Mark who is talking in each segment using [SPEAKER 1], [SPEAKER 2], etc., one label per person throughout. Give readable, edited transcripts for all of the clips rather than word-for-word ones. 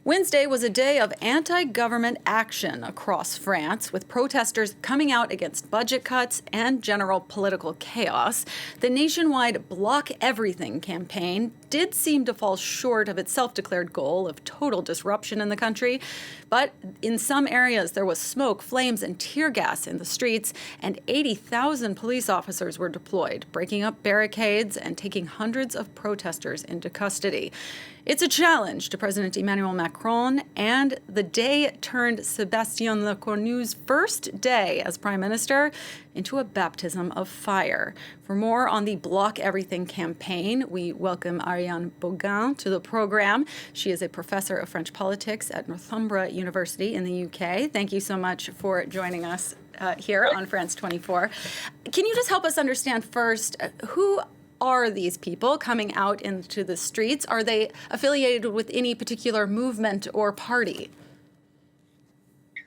[SPEAKER 1] Wednesday was a day of anti-government action across France, with protesters coming out against budget cuts and general political chaos. The nationwide Block Everything campaign did seem to fall short of its self-declared goal of total disruption in the country. But in some areas, there was smoke, flames, and tear gas in the streets, and 80,000 police officers were deployed, breaking up barricades and taking hundreds of protesters into custody. It's a challenge to President Emmanuel Macron, and the day turned Sébastien Lecornu's first day as prime minister into a baptism of fire. For more on the Block Everything campaign, we welcome Ariane Bogain to the program. She is a professor of French politics at Northumbria University in the UK. Thank you so much for joining us here on France 24. Can you just help us understand first, who are these people coming out into the streets? Are they affiliated with any particular movement or party?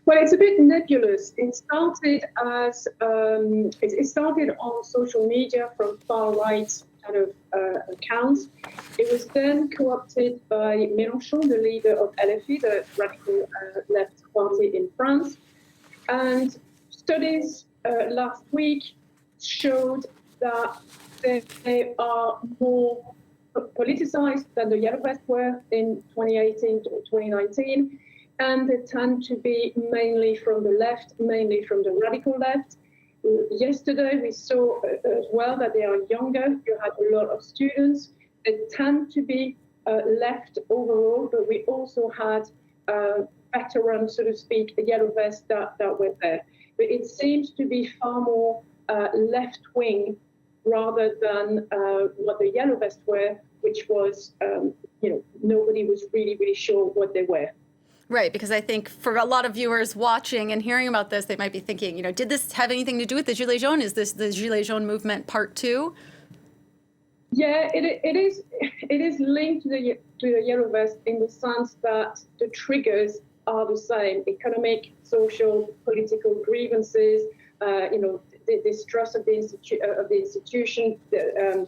[SPEAKER 2] Well, it's a bit nebulous. It started as it started on social media from far-right kind of accounts. It was then co-opted by Mélenchon, the leader of LFI, the radical left party in France. And studies last week showed that they are more politicized than the Yellow Vests were in 2018 to 2019, and they tend to be mainly from the left, mainly from the radical left. Yesterday, we saw as well that they are younger. You had a lot of students. They tend to be left overall, but we also had veterans, so to speak, Yellow Vests that were there. But it seems to be far more left-wing rather than what the Yellow Vests were, which was, nobody was really sure what they were.
[SPEAKER 1] Right, because I think for a lot of viewers watching and hearing about this, they might be thinking, did this have anything to do with the Gilets jaunes? Is this the Gilets jaunes movement part two?
[SPEAKER 2] Yeah, it is linked to the Yellow Vest in the sense that the triggers are the same: economic, social, political grievances, the distrust of the institution, the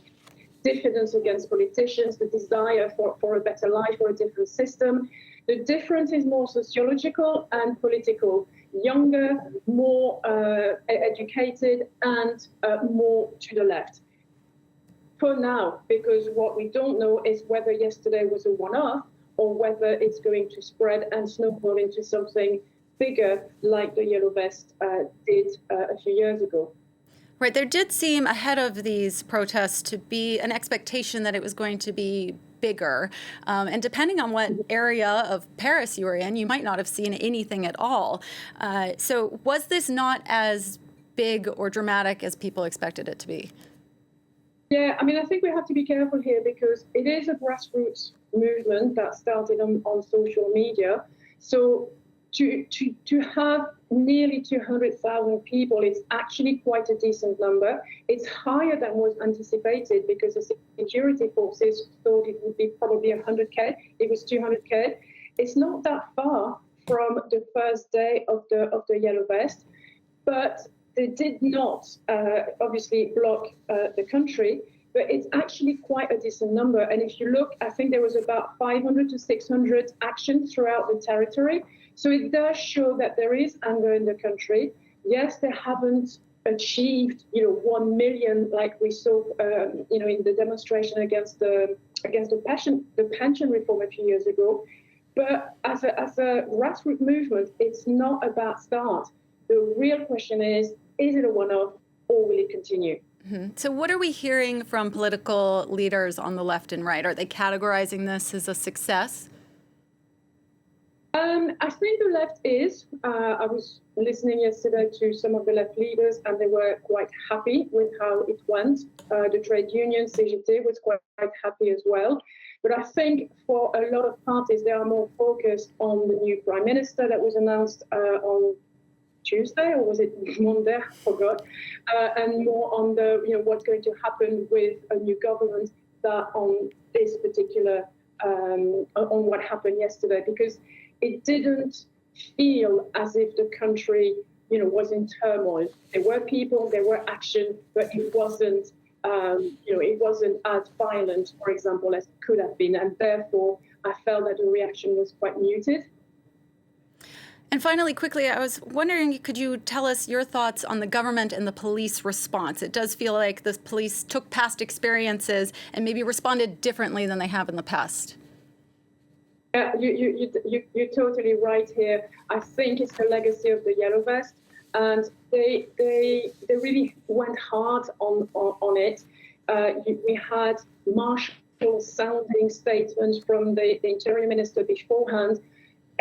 [SPEAKER 2] diffidence against politicians, the desire for a better life or a different system. The difference is more sociological and political: younger, more educated, and more to the left. For now, because what we don't know is whether yesterday was a one-off or whether it's going to spread and snowball into something bigger like the Yellow Vest did a few years ago.
[SPEAKER 1] Right. There did seem ahead of these protests to be an expectation that it was going to be bigger. And depending on what area of Paris you were in, you might not have seen anything at all. So was this not as big or dramatic as people expected it to be?
[SPEAKER 2] Yeah, I think we have to be careful here because it is a grassroots movement that started on social media. So to have nearly 200,000 people is actually quite a decent number. It's higher than was anticipated because the security forces thought it would be probably 100K. It was 200K. It's not that far from the first day of the Yellow Vest, but they did not obviously block the country. But it's actually quite a decent number. And if you look, I think there was about 500 to 600 actions throughout the territory. So it does show that there is anger in the country. Yes, they haven't achieved, 1 million like we saw, in the demonstration against the pension reform a few years ago. But as a grassroots movement, it's not a bad start. The real question is it a one-off or will it continue?
[SPEAKER 1] Mm-hmm. So what are we hearing from political leaders on the left and right? Are they categorizing this as a success?
[SPEAKER 2] I think the left is. I was listening yesterday to some of the left leaders, and they were quite happy with how it went. The trade union, CGT, was quite happy as well. But I think for a lot of parties, they are more focused on the new prime minister that was announced on Tuesday, or was it Monday? I forgot. And more on the, what's going to happen with a new government that on this particular, on what happened yesterday, because it didn't feel as if the country, was in turmoil. There were people, there were action, but it wasn't, it wasn't as violent, for example, as it could have been. And therefore, I felt that the reaction was quite muted.
[SPEAKER 1] And finally, quickly, I was wondering, could you tell us your thoughts on the government and the police response? It does feel like the police took past experiences and maybe responded differently than they have in the past.
[SPEAKER 2] Yeah, you're totally right here. I think it's the legacy of the Yellow Vest, and they really went hard on it. We had martial sounding statements from the Interior Minister beforehand.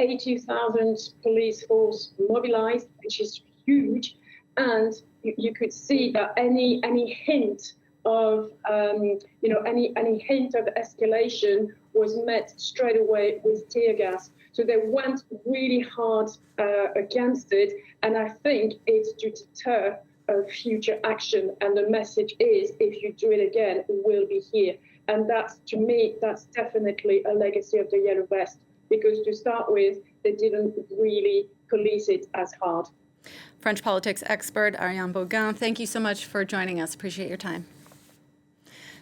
[SPEAKER 2] 80,000 police force mobilized, which is huge, and you could see that any hint of any hint of escalation was met straight away with tear gas. So they went really hard against it, and I think it's to deter future action. And the message is, if you do it again, we'll be here. And that's, to me, that's definitely a legacy of the Yellow Vest, because to start with, they didn't really police it as hard.
[SPEAKER 1] French politics expert Ariane Bogain, thank you so much for joining us. Appreciate your time.